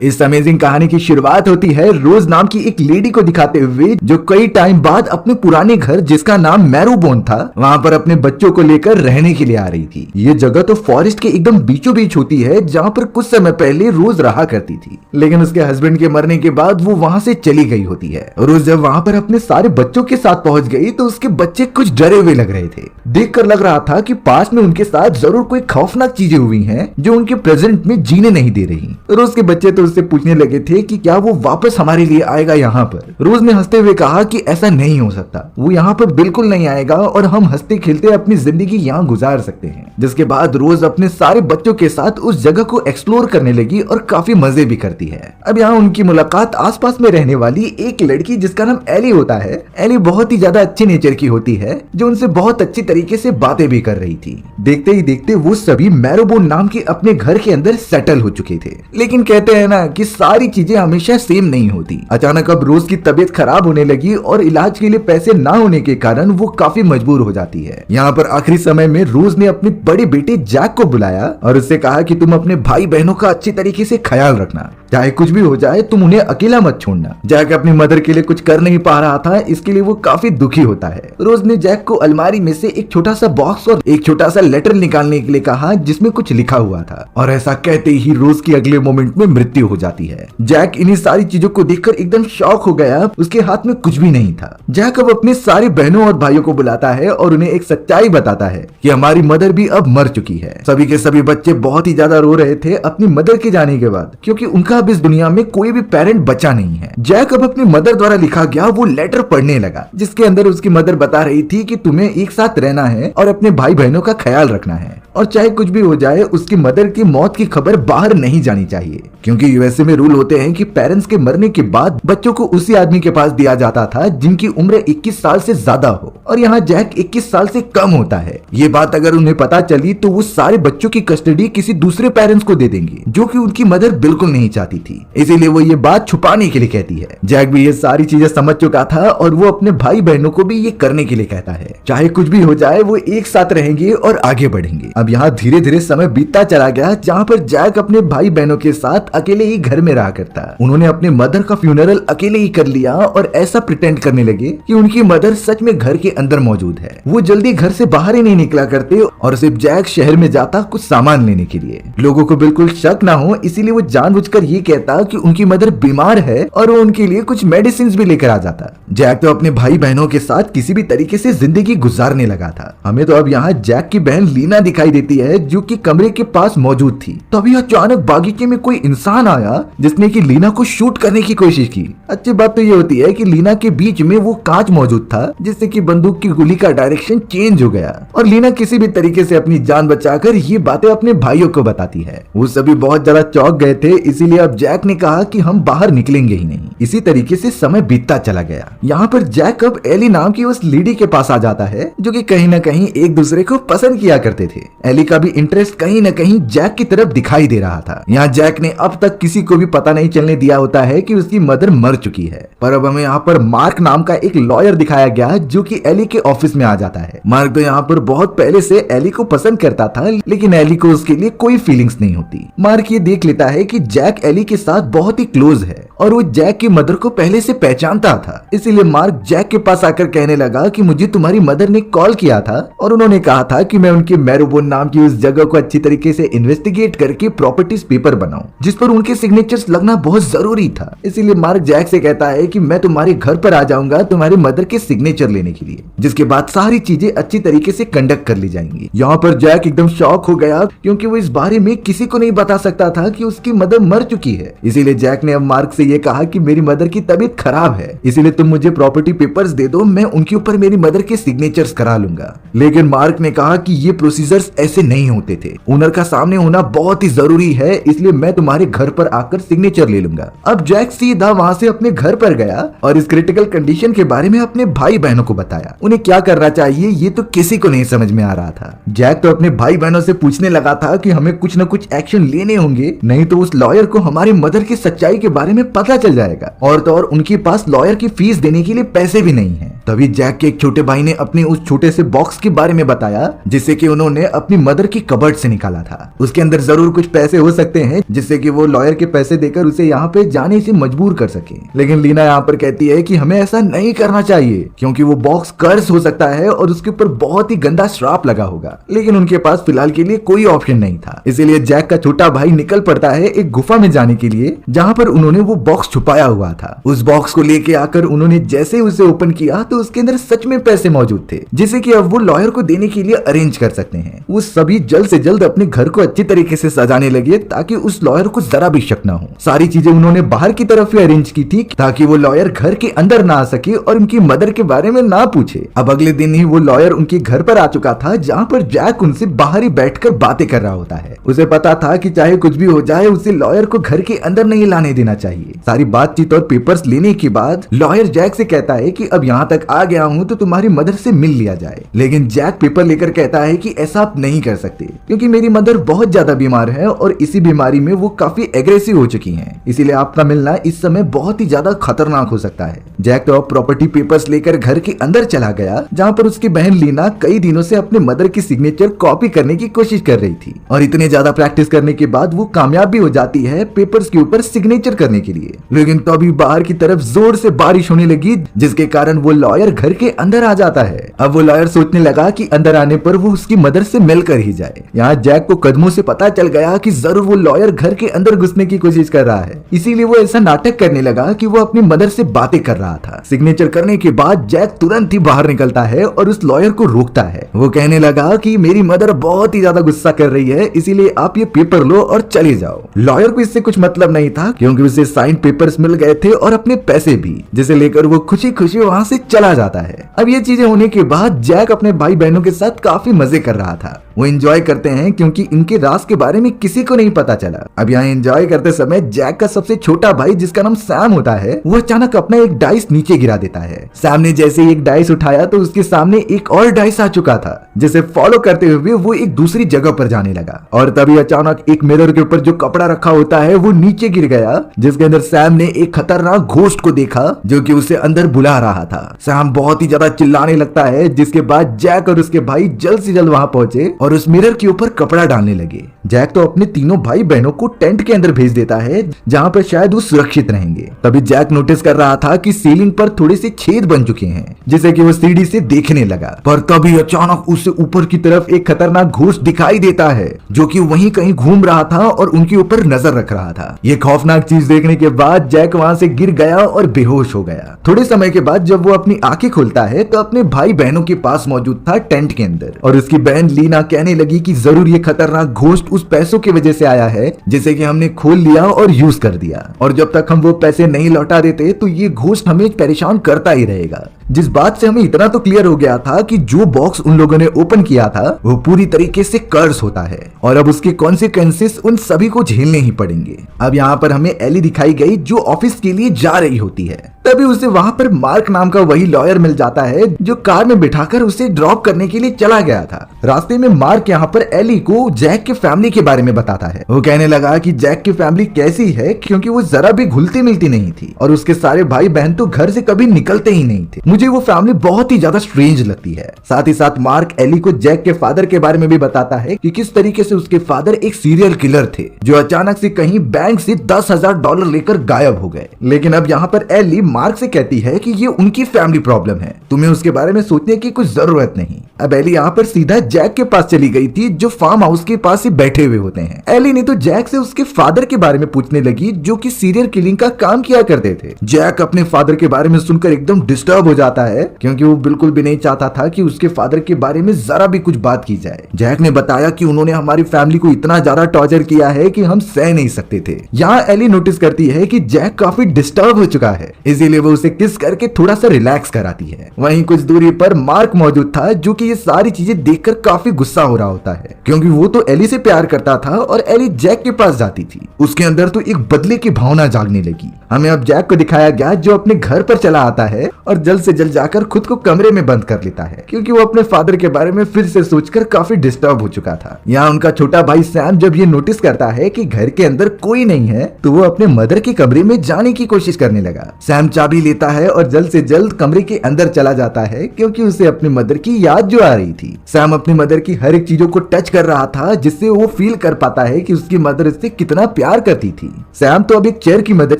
इस अमेजिंग कहानी की शुरुआत होती है रोज नाम की एक लेडी को दिखाते हुए, जो कई टाइम बाद अपने पुराने घर जिसका नाम मैरूबोन था वहां पर अपने बच्चों को लेकर रहने के लिए आ रही थी। ये जगह तो फॉरेस्ट के एकदम बीचों बीच होती है, जहाँ पर कुछ समय पहले रोज रहा करती थी, लेकिन उसके हस्बैंड के मरने के बाद वो वहाँ से चली गई होती है। रोज जब वहाँ पर अपने सारे बच्चों के साथ पहुंच गई तो उसके बच्चे कुछ डरे हुए लग रहे थे। देखकर लग रहा था कि पास में उनके साथ जरूर कोई खौफनाक चीजें हुई हैं जो उनके प्रेजेंट में जीने नहीं दे रही। रोज के बच्चे तो उससे पूछने लगे थे कि क्या वो वापस हमारे लिए आएगा यहाँ पर। रोज ने हंसते हुए कहा कि ऐसा नहीं हो सकता, वो यहाँ पर बिल्कुल नहीं आएगा और हम हंसते खेलते अपनी जिंदगी यहाँ गुजार सकते हैं। जिसके बाद रोज अपने सारे बच्चों के साथ उस जगह को एक्सप्लोर करने लगी और काफी मजे भी करती है। अब यहाँ उनकी मुलाकात आसपास में रहने वाली एक लड़की जिसका नाम एली होता है। एली बहुत ही ज्यादा अच्छे नेचर की होती है, जो उनसे बहुत अच्छी तरीके से बातें भी कर रही थी। देखते ही देखते वो सभी मैरूबोन नाम के अपने घर के अंदर सेटल हो चुके थे। लेकिन कहते हैं ना कि सारी चीजें हमेशा सेम नहीं होती। अचानक अब रोज की तबीयत खराब होने लगी और इलाज के लिए पैसे ना होने के कारण वो काफी मजबूर हो जाती है। यहाँ पर आखिरी समय में रोज ने अपने बड़े बेटे जैक को बुलाया और उससे कहा कि तुम अपने भाई बहनों का अच्छी तरीके से ख्याल रखना, चाहे कुछ भी हो जाए तुम उन्हें अकेला मत छोड़ना। जैक अपनी मदर के लिए कुछ कर नहीं पा रहा था, इसके लिए वो काफी दुखी होता है। रोज ने जैक को अलमारी में से एक छोटा सा बॉक्स और एक छोटा सा लेटर निकालने के लिए कहा जिसमें कुछ लिखा हुआ था, और ऐसा कहते ही रोज की अगले मोमेंट में मृत्यु हो जाती है। जैक इन्हीं सारी चीजों को देखकर एकदम शॉक हो गया। उसके हाथ में कुछ भी नहीं था। जैक अब अपने सारे बहनों और भाइयों को बुलाता है और उन्हें एक सच्चाई बताता है कि हमारी मदर भी अब मर चुकी है। सभी के सभी बच्चे बहुत ही ज्यादा रो रहे थे अपनी मदर के जाने के बाद, क्योंकि उनका अब इस दुनिया में कोई भी पेरेंट बचा नहीं है। जैक अब अपनी मदर द्वारा लिखा गया वो लेटर पढ़ने लगा, जिसके अंदर उसकी मदर बता रही थी कि तुम्हें एक साथ रहना है और अपने भाई बहनों का ख्याल रखना है, और चाहे कुछ भी हो जाए उसकी मदर की मौत की खबर बाहर नहीं जानी चाहिए, क्योंकि यूएसए में रूल होते हैं कि पेरेंट्स के मरने के बाद बच्चों को उसी आदमी के पास दिया जाता था जिनकी उम्र 21 साल से ज्यादा हो, और यहाँ जैक 21 साल से कम होता है। ये बात अगर उन्हें पता चली तो वो सारे बच्चों की कस्टडी किसी दूसरे पेरेंट्स को दे देंगे, जो कि उनकी मदर बिल्कुल नहीं चाहती थी। इसीलिए वो ये बात छुपाने के लिए कहती है। जैक भी ये सारी चीजें समझ चुका था और वो अपने भाई बहनों को भी ये करने के लिए कहता है। चाहे कुछ भी हो जाए वो एक साथ रहेंगे और आगे बढ़ेंगे। अब यहाँ धीरे धीरे समय बीतता चला गया, जहाँ पर जैक अपने भाई बहनों के साथ अकेले ही घर में रहा करता। उन्होंने अपने मदर का फ्यूनरल अकेले ही कर लिया और ऐसा प्रिटेंड करने लगे कि उनकी मदर सच में घर के अंदर मौजूद है। वो जल्दी घर से बाहर ही नहीं निकला करते और सिर्फ जैक शहर में जाता कुछ सामान लेने के लिए। लोगों को बिल्कुल शक ना हो इसीलिए वो जानबूझकर ये कहता कि उनकी मदर बीमार है और वो उनके लिए कुछ मेडिसिन भी लेकर आ जाता। जैक तो अपने भाई बहनों के साथ किसी भी तरीके से जिंदगी गुजारने लगा था। हमें तो अब यहाँ जैक की बहन लीना दिखाई देती है, जो कि कमरे के पास मौजूद थी। तभी अचानक बागीचे में कोई इंसान आया जिसने कि लीना को शूट करने की कोशिश की। अच्छी बात तो ये होती है कि लीना के बीच में वो कांच मौजूद था, जिससे कि बंदूक की गोली का डायरेक्शन चेंज हो गया और लीना किसी भी तरीके से अपनी जान बचाकर ये बातें अपने भाइयों को बताती है। वो सभी बहुत ज्यादा चौंक गए थे, इसीलिए अब जैक ने कहा कि हम बाहर निकलेंगे ही नहीं। इसी तरीके से समय बीतता चला गया। यहाँ पर जैक अब एली नाम की उस लेडी के पास आ जाता है, जो कि कहीं न कहीं एक दूसरे को पसंद किया करते थे। एली का भी इंटरेस्ट कहीं न कहीं जैक की तरफ दिखाई दे रहा था। यहाँ जैक ने अब तक किसी को भी पता नहीं चलने दिया होता है कि उसकी मदर मर चुकी है। पर अब हमें यहाँ पर मार्क नाम का एक लॉयर दिखाया गया, जो कि एली के ऑफिस में आ जाता है। मार्क तो यहाँ पर बहुत पहले से एली को पसंद करता था, लेकिन एली को उसके लिए कोई फीलिंग्स नहीं होती। मार्क ये देख लेता है कि जैक एली के साथ बहुत ही क्लोज है और वो जैक की मदर को पहले से पहचानता था। इसीलिए मार्क जैक के पास आकर कहने लगा कि मुझे तुम्हारी मदर ने कॉल किया था और उन्होंने कहा था कि मैं उनके मैरूबोन नाम की उस जगह को अच्छी तरीके से इन्वेस्टिगेट करके प्रॉपर्टीज पेपर बनाऊं, जिस पर उनके सिग्नेचर्स लगना बहुत जरूरी था। इसीलिए मार्क जैक से कहता है कि मैं तुम्हारे घर पर आ जाऊंगा तुम्हारी मदर के सिग्नेचर लेने के लिए, जिसके बाद सारी चीजें अच्छी तरीके से कंडक्ट कर ली जाएंगी। यहाँ पर जैक एकदम शॉक हो गया, क्योंकि वो इस बारे में किसी को नहीं बता सकता था कि उसकी मदर मर चुकी है। इसीलिए जैक ने अब मार्क से ये कहा कि मेरी मदर की तबीयत खराब है, इसीलिए तुम मुझे प्रॉपर्टी पेपर्स दे दो, मैं उनके ऊपर मेरी मदर के सिग्नेचर्स करा लूंगा। लेकिन मार्क ने कहा कि ये प्रोसीजर्स ऐसे नहीं होते थे, ओनर का सामने होना बहुत ही जरूरी है, इसलिए मैं तुम्हारे घर पर आकर सिग्नेचर ले लूंगा। अब जैक सीधा वहां से अपने घर पर गया और इस क्रिटिकल कंडीशन के बारे में अपने भाई बहनों को बताया। उन्हें क्या करना चाहिए ये तो किसी को नहीं समझ में आ रहा था। जैक तो अपने भाई बहनों से पूछने लगा था कि हमें कुछ न कुछ एक्शन लेने होंगे, नहीं तो उस लॉयर को हमारी मदर की सच्चाई के बारे में पता चल जाएगा। और तो और उनके पास लॉयर की फीस देने के लिए पैसे भी नहीं है। तभी जैक के एक छोटे भाई ने अपने उस छोटे से बॉक्स के बारे में बताया जिसे कि उन्होंने अपनी मदर की कबर्ड से निकाला था। उसके अंदर जरूर कुछ पैसे हो सकते हैं जिससे कि वो लॉयर के पैसे देकर उसे यहाँ पे जाने से मजबूर कर सके। लेकिन लीना यहाँ पर कहती है कि हमें ऐसा नहीं करना चाहिए क्योंकि वो बॉक्स कर्स हो सकता है और उसके ऊपर बहुत ही गंदा श्राप लगा होगा। लेकिन उनके पास फिलहाल के लिए कोई ऑप्शन नहीं था, इसीलिए जैक का छोटा भाई निकल पड़ता है एक गुफा में जाने के लिए जहाँ पर उन्होंने वो बॉक्स छुपाया हुआ था। उस बॉक्स को लेके आकर उन्होंने जैसे उसे ओपन किया तो उसके अंदर सच में पैसे मौजूद थे जिसे कि अब वो लॉयर को देने के लिए अरेंज कर सकते हैं। वो सभी जल्द से जल्द अपने घर को अच्छी तरीके से सजाने लगे ताकि उस लॉयर को जरा भी शक ना हो। सारी चीजें उन्होंने बाहर की तरफ ही अरेंज की थी ताकि वो लॉयर घर के अंदर ना आ सके और उनकी मदर के बारे में ना पूछे। अब अगले दिन ही वो लॉयर उनके घर पर आ चुका था जहाँ पर जैक उनसे बाहर ही बैठकर बातें कर रहा होता है। उसे पता था कि चाहे कुछ भी हो जाए उसे लॉयर को घर के अंदर नहीं लाने देना चाहिए। सारी बातचीत और पेपर्स लेने के बाद लॉयर जैक से कहता है कि अब यहाँ तक आ गया हूँ तो तुम्हारी मदर से मिल लिया जाए। लेकिन जैक पेपर लेकर कहता है कि ऐसा आप नहीं कर सकते क्योंकि मेरी मदर बहुत ज्यादा बीमार है और इसी बीमारी में वो काफी एग्रेसिव हो चुकी हैं, इसीलिए आपका मिलना इस समय बहुत ही ज्यादा खतरनाक हो सकता है। जैक तो अब प्रॉपर्टी पेपर्स लेकर घर के अंदर चला गया जहाँ पर उसकी बहन लीना कई दिनों से अपने मदर की सिग्नेचर कॉपी करने की कोशिश कर रही थी और इतने ज्यादा प्रैक्टिस करने के बाद वो कामयाब भी हो जाती है पेपर्स के ऊपर सिग्नेचर करने के लिए। लेकिन तभी बाहर की तरफ जोर से बारिश होने लगी जिसके कारण वो लॉयर घर के अंदर आ जाता है। अब वो लॉयर सोचने लगा कि अंदर आने पर वो उसकी मदर से मिलकर ही जाए। यहाँ जैक को कदमों से पता चल गया कि जरूर वो लॉयर घर के अंदर घुसने की कोशिश कर रहा है, इसीलिए वो ऐसा नाटक करने लगा कि वो अपनी मदर से बातें कर रहा था। सिग्नेचर करने के बाद जैक तुरंत ही बाहर निकलता है और उस लॉयर को रोकता है। वो कहने लगा कि मेरी मदर बहुत ही ज्यादा गुस्सा कर रही है, इसीलिए आप ये पेपर लो और चले जाओ। लॉयर को इससे कुछ मतलब नहीं था क्योंकि उसे साइन पेपर्स मिल गए थे और अपने पैसे भी, जिसे लेकर वो खुशी खुशी वहाँ से चला जाता है। अब ये चीजें होने के बाद जैक अपने भाई बहनों के साथ काफी मजे कर रहा था। वो एंजॉय करते हैं क्योंकि इनके राज के बारे में किसी को नहीं पता चला। अब यहाँ एंजॉय करते समय जैक का सबसे छोटा भाई जिसका नाम सैम होता है वो अचानक अपना एक डाइस नीचे गिरा देता है। सैम ने जैसे ही एक डाइस उठाया तो उसके सामने एक और डाइस आ चुका था जिसे फॉलो करते हुए वो एक दूसरी जगह पर जाने लगा और तभी अचानक एक मिरर के ऊपर जो कपड़ा रखा होता है वो नीचे गिर गया जिसके अंदर सैम ने एक खतरनाक घोस्ट को देखा जो कि उसे अंदर बुला रहा था। सैम बहुत ही ज्यादा चिल्लाने लगता है जिसके बाद जैक और उसके भाई जल्द से जल्द वहां पहुंचे और उस मिरर के ऊपर कपड़ा डालने लगे। जैक तो अपने तीनों भाई बहनों को टेंट के अंदर भेज देता है जहां पर शायद वो सुरक्षित रहेंगे। तभी जैक नोटिस कर रहा था कि सीलिंग पर थोड़े से छेद बन चुके हैं जिसे कि वो सीढ़ी से देखने लगा, पर तभी अचानक उससे ऊपर की तरफ एक खतरनाक घोस्ट दिखाई देता है जो कि वहीं कहीं घूम रहा था और उनके ऊपर नजर रख रहा था। ये खौफनाक चीज देखने के बाद जैक वहां से गिर गया और बेहोश हो गया। थोड़े समय के बाद जब वो अपनी आंखें खोलता है तो अपने भाई बहनों के पास मौजूद था टेंट के अंदर और उसकी बहन लीना कहने लगी कि जरूर ये खतरनाक घोस्ट उस पैसों की वजह से आया है जिसे कि हमने खोल लिया और यूज कर दिया और जब तक हम वो पैसे नहीं लौटा देते तो ये घोस्ट हमें परेशान करता ही रहेगा। जिस बात से हमें इतना तो क्लियर हो गया था कि जो बॉक्स उन लोगों ने ओपन किया था वो पूरी तरीके से कर्स होता है और अब उसके कॉन्सिक्वेंसेस उन सभी को झेलने ही पड़ेंगे। अब यहाँ पर हमें एली दिखाई गई जो ऑफिस के लिए जा रही होती है। तभी उसे वहां पर मार्क नाम का वही लॉयर मिल जाता है जो कार में बिठाकर उसे ड्रॉप करने के लिए चला गया था। रास्ते में मार्क यहाँ पर एली को जैक के फैमिली के बारे में बताता है। वो कहने लगा कि जैक की फैमिली कैसी है क्योंकि वो जरा भी घुलती मिलती नहीं थी और उसके सारे भाई बहन तो घर से कभी निकलते ही नहीं थे। मुझे वो फैमिली बहुत ही ज्यादा स्ट्रेंज लगती है। साथ ही साथ मार्क एली को जैक के फादर के बारे में भी बताता है कि किस तरीके से उसके फादर एक सीरियल किलर थे जो अचानक से कहीं बैंक से $10,000 लेकर गायब हो गए। लेकिन अब यहाँ पर एली मार्क से कहती है कि ये उनकी फैमिली प्रॉब्लम है, तुम्हें उसके बारे में सोचने की कुछ जरूरत नहीं। अब एली यहाँ पर सीधा जैक के पास चली गई थी जो फार्म हाउस के पास ही बैठे हुए होते हैं। एली ने तो जैक से उसके फादर के बारे में पूछने लगी जो कि सीरियल किलिंग का काम किया करते थे। जैक अपने फादर के बारे में सुनकर एकदम डिस्टर्ब हो जाता है क्योंकि वो बिल्कुल भी नहीं चाहता था कि उसके फादर के बारे में जरा भी कुछ बात की जाए। जैक ने बताया कि उन्होंने हमारी फैमिली को इतना ज्यादा टॉर्चर किया है कि हम सह नहीं सकते थे। यहाँ एली नोटिस करती है कि जैक काफी डिस्टर्ब हो चुका है, इसीलिए वो उसे किस करके थोड़ा सा रिलैक्स कराती है। वहीं कुछ दूरी पर मार्क मौजूद था जो कि ये सारी चीजें देखकर काफी गुस्सा हो रहा होता है क्योंकि वो तो एली से प्यार करता था और एली जैक के पास जाती थी। उसके अंदर तो एक बदले की भावना जागने लगी। हमें अब जैक को दिखाया गया जो अपने घर पर चला आता है और जल्द से से जल्द जाकर खुद को कमरे में बंद कर लेता है क्योंकि वो अपने फादर के बारे में फिर से सोचकर काफी डिस्टर्ब हो चुका था। यहाँ उनका छोटा भाई सैम जब ये नोटिस करता है कि घर के अंदर कोई नहीं है तो वो अपने मदर के कमरे में जाने की कोशिश करने लगा। सैम चाबी लेता है और जल्द से जल्द कमरे के अंदर चला जाता है क्योंकि उसे अपनी मदर की याद जो आ रही थी। सैम अपनी मदर की हर एक चीजों को टच कर रहा था जिससे वो फील कर पाता है कि उसकी मदर उससे कितना प्यार करती थी। सैम तो अब एक चेयर की मदद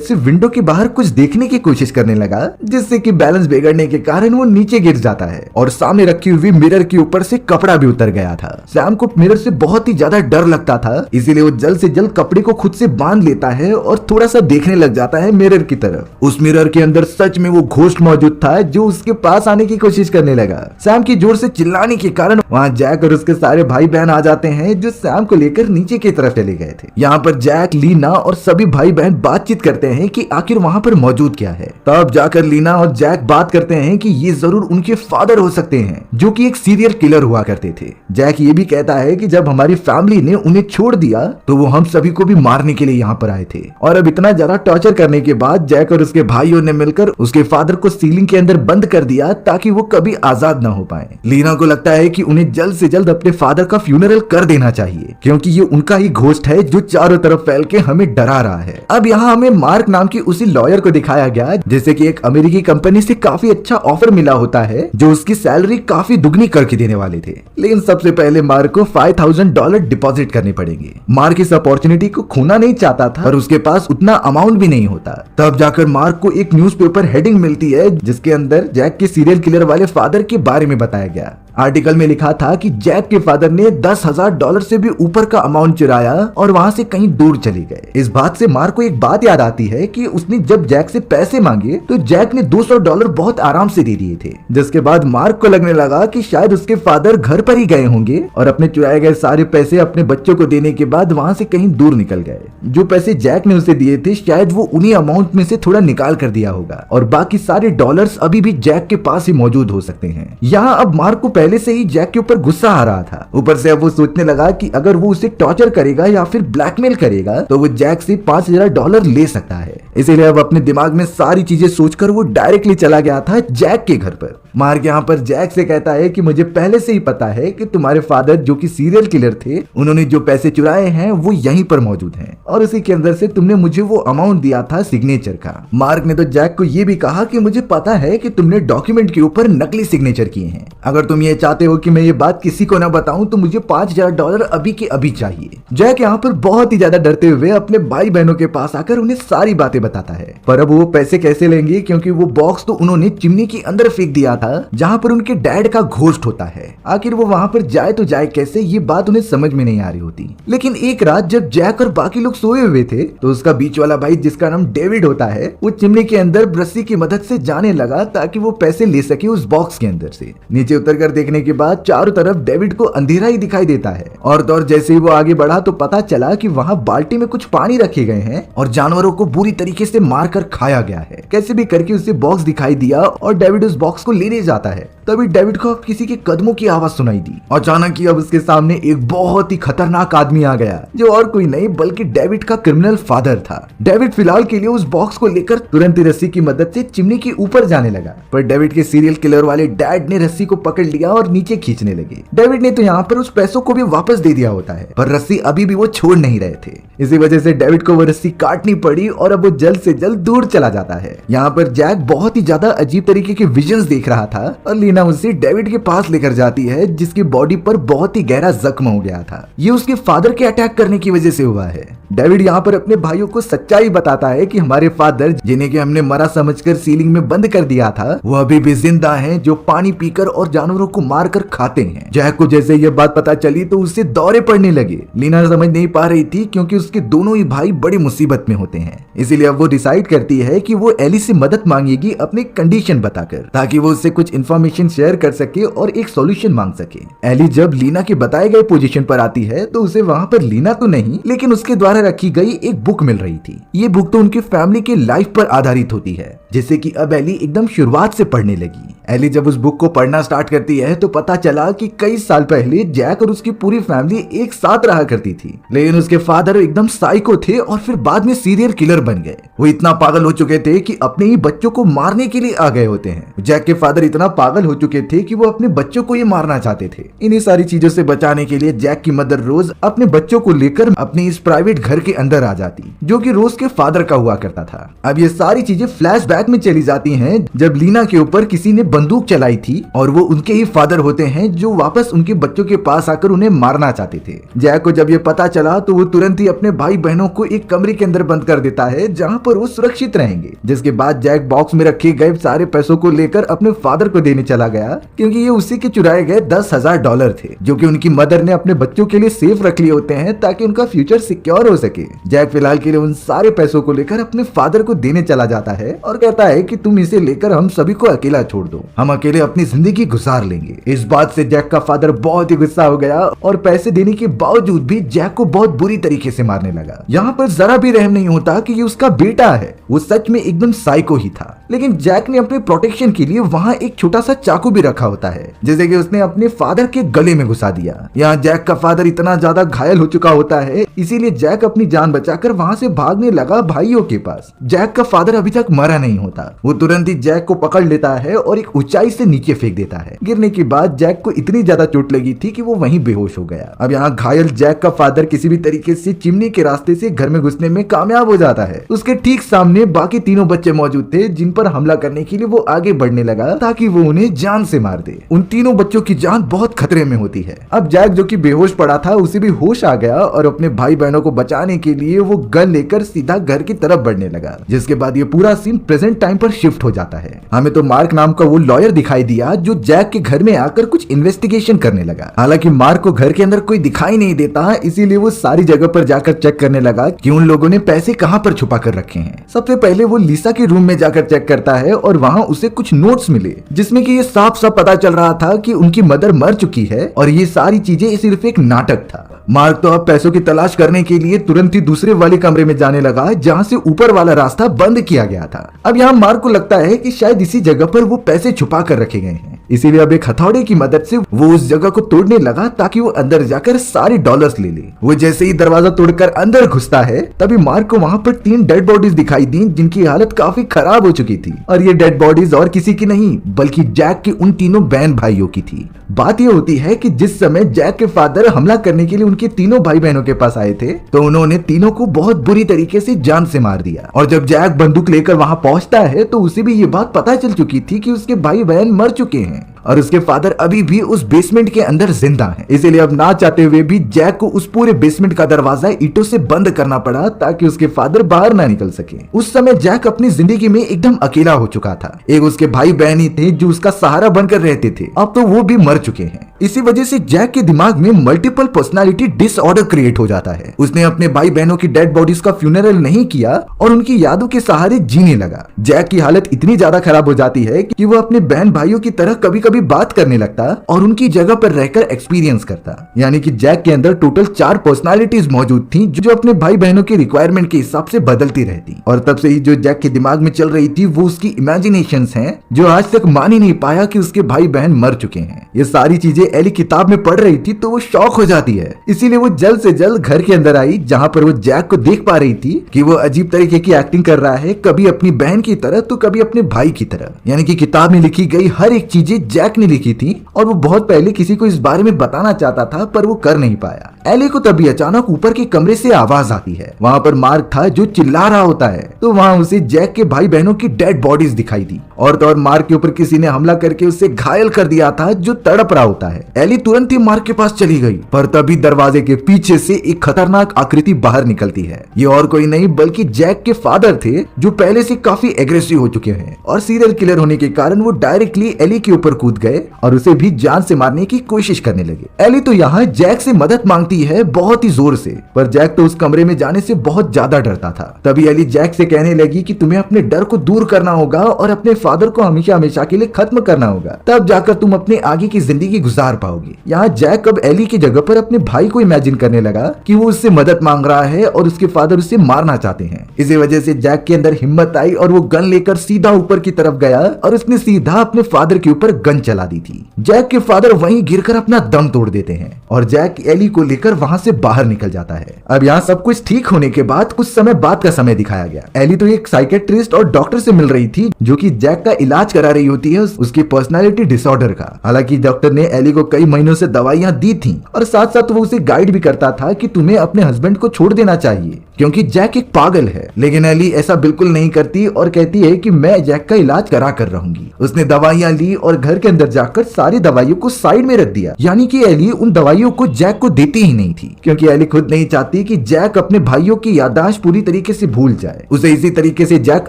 से विंडो के बाहर कुछ देखने की कोशिश करने लगा जिससे कि बैलेंस बिगड़ने के कारण वो नीचे गिर जाता है और सामने रखी हुई मिरर के ऊपर से कपड़ा भी उतर गया था। सैम को मिरर से बहुत ही ज्यादा डर लगता था, इसीलिए वो जल्द से जल्द कपड़े को खुद से बांध लेता है और थोड़ा सा देखने लग जाता है मिरर की तरफ। उस मिरर के अंदर सच में वो घोस्ट मौजूद था जो उसके पास आने की कोशिश करने लगा। सैम की जोर से चिल्लाने के कारण वहाँ जैक और उसके सारे भाई बहन आ जाते हैं जो सैम को लेकर नीचे की तरफ चले गए थे। यहाँ पर जैक, लीना और सभी भाई बहन बातचीत करते हैं कि आखिर वहाँ पर मौजूद क्या है। तब जाकर लीना और जैक बात करते हैं कि ये जरूर उनके फादर हो सकते हैं जो कि एक सीरियल किलर हुआ करते थे। जैक ये भी कहता है कि जब हमारी फैमिली ने उन्हें छोड़ दिया तो वो हम सभी को भी मारने के लिए यहाँ पर आए थे और अब इतना ज्यादा टॉर्चर करने के बाद जैक और उसके भाइयों ने मिलकर उसके फादर को सीलिंग के अंदर बंद कर दिया ताकि वो कभी आजाद ना हो पाए। लीना को लगता है कि उन्हें जल्द से जल्द अपने फादर का फ्यूनरल कर देना चाहिए क्योंकि ये उनका ही घोस्ट है जो चारों तरफ फैल के हमें डरा रहा है। अब यहाँ हमें मार्क नाम की उसी लॉयर को दिखाया गया जिसे कि एक अमेरिकी कंपनी से काफी अच्छा ऑफर मिला होता है जो उसकी सैलरी काफी दुगनी करके देने वाले थे, लेकिन सबसे पहले मार्क को $5,000 डिपॉजिट करने पड़ेंगे। मार्क इस अपॉर्चुनिटी को खोना नहीं चाहता था पर उसके पास उतना अमाउंट भी नहीं होता। तब जाकर मार्क को एक न्यूज़पेपर हेडिंग मिलती है जिसके अंदर जैक के सीरियल किलर वाले फादर के बारे में बताया गया। आर्टिकल में लिखा था कि जैक के फादर ने $10,000 से भी ऊपर का अमाउंट चुराया और वहां से कहीं दूर चले गए। इस बात से मार्क को एक बात याद आती है कि उसने जब जैक से पैसे मांगे तो जैक ने $200 बहुत आराम से दे दिए थे, जिसके बाद मार्क को लगने लगा कि शायद उसके फादर घर पर ही गए होंगे और अपने चुराए गए सारे पैसे अपने बच्चों को देने के बाद वहां से कहीं दूर निकल गए। जो पैसे जैक ने उसे दिए थे शायद वो उन्हीं अमाउंट में से थोड़ा निकाल कर दिया होगा और बाकी सारे डॉलर्स अभी भी जैक के पास ही मौजूद हो सकते हैं। यहाँ अब मार्क को पहले से ही जैक के ऊपर गुस्सा आ रहा था। ऊपर से अब वो सोचने लगा कि अगर वो उसे टॉर्चर करेगा या फिर ब्लैकमेल करेगा तो वो जैक से $5,000 ले सकता है। इसीलिए अब अपने दिमाग में सारी चीजें सोचकर वो डायरेक्टली चला गया था जैक के घर पर। मार्क यहाँ पर जैक से कहता है कि मुझे पहले से ही पता है कि तुम्हारे फादर जो कि सीरियल किलर थे उन्होंने जो पैसे चुराए हैं वो यहीं पर मौजूद हैं और उसी के अंदर से तुमने मुझे वो अमाउंट दिया था सिग्नेचर का। मार्क ने तो जैक को ये भी कहा कि मुझे पता है कि तुमने डॉक्यूमेंट के ऊपर नकली सिग्नेचर किए हैं। अगर तुम ये चाहते हो कि मैं ये बात किसी को ना बताऊं तो मुझे $5,000 अभी के अभी चाहिए। जैक यहाँ पर बहुत ही ज्यादा डरते हुए अपने भाई बहनों के पास आकर उन्हें सारी बातें बताता है, पर अब वो पैसे कैसे लेंगे क्योंकि वो बॉक्स तो उन्होंने चिमनी के अंदर फेंक दिया था जहाँ पर उनके डैड का घोस्ट होता है। आखिर वो वहाँ पर जाए तो जाए कैसे, ये बात उन्हें समझ में नहीं आ रही होती। लेकिन एक रात जब जैक और बाकी लोग सोए हुए थे तो उसका बीच वाला भाई जिसका नाम डेविड होता है वो चिमनी के अंदर रस्सी की मदद से जाने लगा ताकि वो पैसे ले सके उस बॉक्स के अंदर से। नीचे उतरकर देखने के बाद चारों तरफ डेविड को अंधेरा ही दिखाई देता है और तो और जैसे ही वो आगे बढ़ा तो पता चला कि वहाँ बाल्टी में कुछ पानी रखे गए हैं और जानवरों को बुरी तरीके से मारकर खाया गया है। कैसे भी करके उसे बॉक्स दिखाई दिया और डेविड उस बॉक्स को लेने जाता है। तभी डेविड को किसी के कदमों की आवाज सुनाई दी। अचानक ही अब उसके सामने एक बहुत ही खतरनाक आदमी आ गया जो और कोई नहीं बल्कि डेविड का क्रिमिनल फादर था। डेविड फिलहाल के लिए उस बॉक्स को लेकर तुरंत ही रस्सी की मदद से चिमनी के ऊपर जाने लगा, पर डेविड के सीरियल किलर वाले डैड ने रस्सी को पकड़ लिया और नीचे खींचने लगे। डेविड ने तो यहाँ पर उस पैसों को भी वापस दे दिया होता है पर रस्सी अभी भी वो छोड़ नहीं रहे थे। इसी वजह से डेविड को वो रस्सी काटनी पड़ी और अब वो जल्द से जल्द दूर चला जाता है। यहाँ पर जैक बहुत ही ज्यादा अजीब तरीके के विजन्स देख रहा था और लीना उसे डेविड के पास लेकर जाती है जिसकी बॉडी पर बहुत ही गहरा जख्म हो गया था। ये उसके फादर के अटैक करने की वजह से हुआ है। डेविड यहाँ पर अपने भाइयों को सच्चाई बताता है कि हमारे फादर जिन्हें कि हमने मरा समझकर सीलिंग में बंद कर दिया था वो अभी भी जिंदा हैं, जो पानी पीकर और जानवरों को मारकर खाते हैं। जैक को जैसे ये बात पता चली तो उसे दौरे पड़ने लगे। लीना समझ नहीं पा रही थी क्योंकि उसके दोनों ही भाई बड़ी मुसीबत में होते हैं, इसीलिए अब वो डिसाइड करती है कि वो एली से मदद मांगेगी अपनी कंडीशन बताकर ताकि वो उससे कुछ इन्फॉर्मेशन शेयर कर सके और एक सॉल्यूशन मांग सके। एली जब लीना के बताए गए पोजीशन पर आती है तो उसे वहाँ पर लीना तो नहीं लेकिन उसके द्वारा रखी गई एक बुक मिल रही थी। ये बुक तो उनकी फैमिली के लाइफ पर आधारित होती है जिसे कि अब एली एकदम शुरुआत से पढ़ने लगी। एली जब उस बुक को पढ़ना स्टार्ट करती है तो पता चला कि कई साल पहले जैक और उसकी पूरी फैमिली एक साथ रहा करती थी, लेकिन उसके फादर एकदम साइको थे और फिर बाद में सीरियल किलर बन गए। वो इतना पागल हो चुके थे कि अपने ही बच्चों को मारने के लिए आ गए होते हैं। जैक के फादर इतना पागल हो चुके थे कि वो अपने बच्चों को ही मारना चाहते थे। इन्हीं सारी चीजों से बचाने के लिए जैक की मदर रोज अपने बच्चों को लेकर अपने इस प्राइवेट घर के अंदर आ जाती, जो कि रोज के फादर का हुआ करता था। अब ये सारी चीजें फ्लैशबैक में चली जाती हैं जब लीना के ऊपर किसी ने बंदूक चलाई थी और वो उनके ही फादर होते हैं जो वापस उनके बच्चों के पास आकर उन्हें मारना चाहते थे। जैक को जब ये पता चला तो वो तुरंत ही अपने भाई बहनों को एक कमरे के अंदर बंद कर देता है जहाँ पर वो सुरक्षित रहेंगे। जिसके बाद जैक बॉक्स में रखे गए सारे पैसों को लेकर अपने फादर को देने चला गया, क्योंकि ये उसी के चुराए गए $10,000 थे जो कि उनकी मदर ने अपने बच्चों के लिए सेफ रख लिए होते हैं ताकि उनका फ्यूचर सिक्योर हो सके। जैक फिलहाल के लिए उन सारे पैसों को लेकर अपने फादर को देने चला जाता है और कहता है कि तुम इसे लेकर हम सभी को अकेला छोड़ दो, हम अकेले अपनी जिंदगी गुजार लेंगे। इस बात से जैक का फादर बहुत ही गुस्सा हो गया और पैसे देने के बावजूद भी जैक को बहुत बुरी तरीके से मारने लगा। यहाँ पर जरा भी रहम नहीं होता कि ये उसका बेटा है। वो सच में एकदम साइको ही था, लेकिन जैक ने अपने प्रोटेक्शन के लिए वहाँ एक छोटा सा चाकू भी रखा होता है जिसे कि उसने अपने फादर के गले में घुसा दिया। यहाँ जैक का फादर इतना ज्यादा घायल हो चुका होता है, इसीलिए जैक अपनी जान बचाकर वहाँ से भागने लगा भाइयों के पास। जैक का फादर अभी तक मरा नहीं होता। वो तुरंत ही जैक को पकड़ लेता है और एक ऊंचाई से नीचे फेंक देता है। गिरने के बाद जैक को इतनी ज्यादा चोट लगी थी कि वो वहीं बेहोश हो गया। अब यहाँ घायल जैक का फादर किसी भी तरीके से चिमनी के रास्ते से घर में घुसने में कामयाब हो जाता है। उसके ठीक सामने बाकी तीनों बच्चे मौजूद थे जिन पर हमला करने के लिए वो आगे बढ़ने लगा ताकि वो उन्हें जान से मार दे। उन तीनों बच्चों की जान बहुत खतरे में होती है। अब जैक जो कि बेहोश पड़ा था उसे भी होश आ गया और अपने भाई बहनों को बचाने के लिए वो गन लेकर सीधा घर की तरफ बढ़ने लगा। जिसके बाद ये पूरा सीन प्रेजेंट टाइम पर शिफ्ट हो जाता है। हमें तो मार्क नाम का वो लॉयर दिखाई दिया जो जैक के घर में आकर कुछ इन्वेस्टिगेशन करने लगा। हालांकि मार्क को घर के अंदर कोई दिखाई नहीं देता, इसीलिए वो सारी जगह पर जाकर चेक करने लगा कि उन लोगों ने पैसे कहां पर छुपा कर रखे हैं। सबसे पहले वो लिसा के रूम में जाकर चेक करता है और वहां उसे कुछ नोट्स मिले जिसमें कि ये साफ साफ पता चल रहा था कि उनकी मदर मर चुकी है और ये सारी चीजें सिर्फ एक नाटक था। मार्क तो अब पैसों की तलाश करने के लिए तुरंत ही दूसरे वाले कमरे में जाने लगा जहां से ऊपर वाला रास्ता बंद किया गया था। अब यहाँ मार्क को लगता है कि शायद इसी जगह पर वो पैसे छुपा कर रखे गए हैं, इसीलिए अब एक हथौड़े की मदद से वो उस जगह को तोड़ने लगा ताकि वो अंदर जाकर सारे डॉलर्स ले ले। वो जैसे ही दरवाजा तोड़कर अंदर घुसता है तभी मार्क को वहाँ पर 3 डेड बॉडीज दिखाई दी जिनकी हालत काफी खराब हो चुकी थी और ये डेड बॉडीज और किसी की नहीं बल्कि जैक के उन तीनों बहन भाइयों की थी। बात ये होती है कि जिस समय जैक के फादर हमला करने के लिए उनके तीनों भाई बहनों के पास आए थे तो उन्होंने तीनों को बहुत बुरी तरीके से जान से मार दिया और जब जैक बंदूक लेकर वहां पहुंचता है तो उसे भी ये बात पता चल चुकी थी कि उसके भाई बहन मर चुके हैं और उसके फादर अभी भी उस बेसमेंट के अंदर जिंदा हैं। इसीलिए अब ना चाहते हुए भी जैक को उस पूरे बेसमेंट का दरवाजा ईंटों से बंद करना पड़ा ताकि उसके फादर बाहर ना निकल सके। उस समय जैक अपनी जिंदगी में एकदम अकेला हो चुका था। एक उसके भाई बहन ही थे जो उसका सहारा बनकर रहते थे, अब तो वो भी मर चुके हैं। इसी वजह से जैक के दिमाग में मल्टीपल पर्सनालिटी डिसऑर्डर क्रिएट हो जाता है। उसने अपने भाई बहनों की डेड बॉडीज का फ्यूनरल नहीं किया और उनकी यादों के सहारे जीने लगा। जैक की हालत इतनी ज्यादा खराब हो जाती है कि वो अपने बहन भाइयों की तरह कभी कभी बात करने लगता और उनकी जगह पर रहकर एक्सपीरियंस करता। यानी कि जैक के अंदर टोटल 4 पर्सनालिटीज मौजूद थी जो अपने भाई बहनों की रिक्वायरमेंट के हिसाब से बदलती रहती। और तब से ही जो जैक के दिमाग में चल रही थी वो उसकी इमेजिनेशंस हैं जो आज तक मान ही नहीं पाया कि उसके भाई बहन मर चुके हैं। ये सारी चीजें एली किताब में पढ़ रही थी तो वो शॉक हो जाती है। इसीलिए वो जल्द से जल्द घर के अंदर आई जहाँ पर वो जैक को देख पा रही थी कि वो अजीब तरीके की एक्टिंग कर रहा है, कभी अपनी बहन की तरह तो कभी अपने भाई की तरह। यानी कि किताब में लिखी गई हर एक चीजें जैक ने लिखी थी और वो बहुत पहले किसी को इस बारे में बताना चाहता था पर वो कर नहीं पाया। एली को तभी अचानक ऊपर के कमरे से आवाज आती है। वहाँ पर मार्क था जो चिल्ला रहा होता है तो वहाँ उसे जैक के भाई बहनों की डेड बॉडीज दिखाई दी और तो और मार्क के ऊपर किसी ने हमला करके उसे घायल कर दिया था जो तड़प रहा होता है। एली तुरंत ही मार्क के पास चली गई पर तभी दरवाजे के पीछे से एक खतरनाक आकृति बाहर निकलती है। ये और कोई नहीं बल्कि जैक के फादर थे जो पहले से काफी एग्रेसिव हो चुके हैं और सीरियल किलर होने के कारण वो डायरेक्टली एली के ऊपर कूद गए और उसे भी जान से मारने की कोशिश करने लगे। एली तो यहाँ जैक से मदद मांगती है बहुत ही जोर से, पर जैक तो उस कमरे में जाने से बहुत ज्यादा डरता था। तभी एली जैक से कहने लगी कि तुम्हें अपने डर को दूर करना होगा और अपने फादर को हमेशा हमेशा के लिए खत्म करना होगा, तब जाकर तुम अपने आगे की जिंदगी गुजार पाओगे। यहाँ जैक अब एली की जगह पर अपने भाई को इमेजिन करने लगा कि वो उससे मदद मांग रहा है और उसके फादर उसे मारना चाहते हैं। इसी वजह से जैक के अंदर हिम्मत आई और वो गन लेकर सीधा ऊपर की तरफ गया और उसने सीधा अपने फादर के ऊपर गन चला दी थी। जैक के फादर वहीं गिरकर अपना दम तोड़ देते हैं और जैक एली को लेकर वहां से बाहर निकल जाता है। अब यहाँ सब कुछ ठीक होने के बाद कुछ समय बाद का समय दिखाया गया। एली तो एक साइकेट्रिस्ट और डॉक्टर से मिल रही थी जो कि जैक का इलाज करा रही होती है उसकी पर्सनालिटी डिसऑर्डर का। हालांकि डॉक्टर ने एली को कई महीनों से दवाइयां दी थी और साथ साथ वो उसे गाइड भी करता था कि तुम्हें अपने हस्बैंड को छोड़ देना चाहिए क्योंकि जैक एक पागल है। लेकिन एली ऐसा बिल्कुल नहीं करती और कहती है कि मैं जैक का इलाज करा कर रहूंगी। उसने दवाइयां ली और घर के अंदर जाकर सारी दवाइयों को साइड में रख दिया, यानी कि एली उन दवाइयों को जैक को देती ही नहीं थी क्योंकि एली खुद नहीं चाहती कि जैक अपने भाइयों की याददाश्त पूरी तरीके से भूल जाए। उसे इसी तरीके से जैक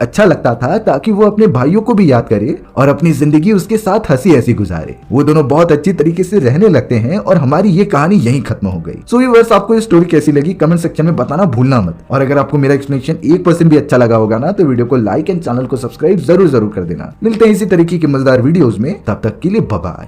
अच्छा लगता था ताकि वो अपने भाइयों को भी याद करे और अपनी जिंदगी उसके साथ हंसी ऐसी गुजारे। वो दोनों बहुत अच्छी तरीके से रहने लगते हैं और हमारी ये कहानी यहीं खत्म हो गई। सो व्यूअर्स, आपको ये स्टोरी कैसी लगी कमेंट सेक्शन में बताना भूलना मत। और अगर आपको मेरा एक्सप्लेनेशन 1% भी अच्छा लगा होगा ना तो वीडियो को लाइक एंड चैनल को सब्सक्राइब जरूर कर देना। मिलते हैं इसी तरीके की मजेदार वीडियोस में, तब तक के लिए बाय बाय।